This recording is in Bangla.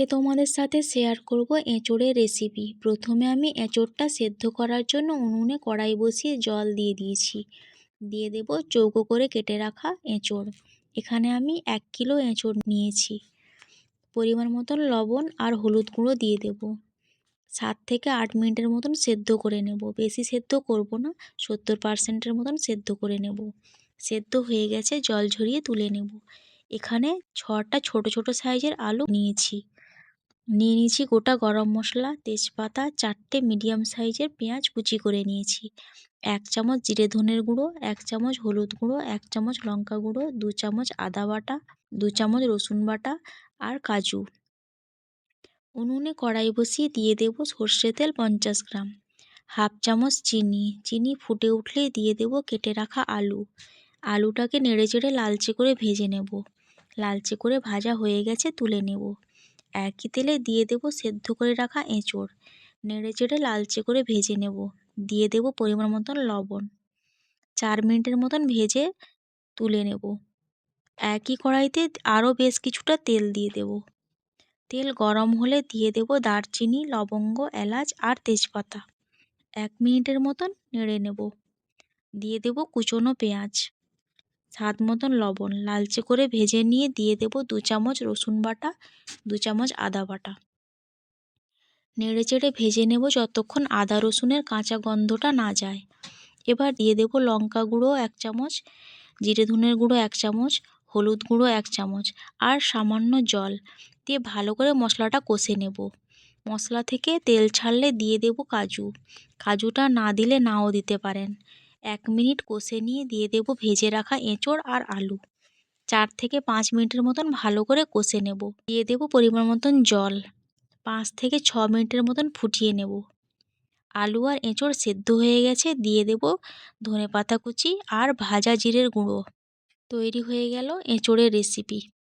আজকে তোমাদের সাথে শেয়ার করব এঁচোড়ের রেসিপি। প্রথমে আমি এঁচোড়টা সেদ্ধ করার জন্য উনুনে কড়াই বসিয়ে জল দিয়ে দিয়েছি। দিয়ে দেব চৌকো করে কেটে রাখা এঁচোড়। এখানে আমি 1 কিলো এঁচোড় নিয়েছি। পরিমাণ মতন লবণ আর হলুদ গুঁড়ো দিয়ে দেব। 7 থেকে 8 মিনিটের মতন সেদ্ধ করে নেব। বেশি সেদ্ধ করব না, 70% মতন সেদ্ধ করে নেব। সেদ্ধ হয়ে গেছে, জল ঝরিয়ে তুলে নেব। এখানে 6টা ছোট ছোট সাইজের আলু নিয়ে নিয়েছি গোটা গরম মশলা, তেজপাতা, 4টে মিডিয়াম সাইজের পেঁয়াজ কুচি করে নিয়েছি। 1 চামচ জিরে ধনের গুঁড়ো, 1 চামচ হলুদ গুঁড়ো, 1 চামচ লঙ্কা গুঁড়ো, 2 চামচ আদা বাটা, 2 চামচ রসুন বাটা আর কাজু। উনুনে কড়াই বসিয়ে দিয়ে দেব সর্ষে তেল 50 গ্রাম, 1/2 চামচ চিনি ফুটে উঠলেই দিয়ে দেব কেটে রাখা আলুটাকে নেড়েচেড়ে লালচে করে ভেজে নেব। লালচে করে ভাজা হয়ে গেছে, তুলে নেব। একই তেলে দিয়ে দেব সেদ্ধ করে রাখা এঁচোড়, নেড়েচেড়ে লালচে করে ভেজে নেব। দিয়ে দেব পরিমাণ মতন লবণ। 4 মিনিটের মতন ভেজে তুলে নেব। একই কড়াইতে আরও বেশ কিছুটা তেল দিয়ে দেব। তেল গরম হলে দিয়ে দেব দারচিনি, লবঙ্গ, এলাচ আর তেজপাতা। 1 মিনিটের মতন নেড়ে নেব। দিয়ে দেব কুচনো পেঁয়াজ, স্বাদ মতন লবণ। লালচে করে ভেজে নিয়ে দিয়ে দেব 2 চামচ রসুন বাটা, 2 চামচ আদা বাটা। নেড়েচেড়ে ভেজে নেব যতক্ষণ আদা রসুনের কাঁচা গন্ধটা না যায়। এবার দিয়ে দেব লঙ্কা গুঁড়ো 1 চামচ, জিরে ধনের গুঁড়ো 1 চামচ, হলুদ গুঁড়ো 1 চামচ আর সামান্য জল দিয়ে ভালো করে মশলাটা কষে নেব। মশলা থেকে তেল ছাড়লে দিয়ে দেব কাজুটা না দিলে নাও দিতে পারেন। 1 মিনিট কষে নিয়ে দিয়ে দেব ভেজে রাখা এঁচোড় আর আলু। 4 থেকে 5 মিনিটের মতন ভালো করে কষে নেব। দিয়ে দেব পরিমাণ মতন জল। 5 থেকে 6 মিনিটের মতন ফুটিয়ে নেব। আলু আর এঁচোড় সেদ্ধ হয়ে গেছে, দিয়ে দেব ধনেপাতা কুচি আর ভাজা জিরের গুঁড়ো। তৈরি হয়ে গেল এঁচোড়ের রেসিপি।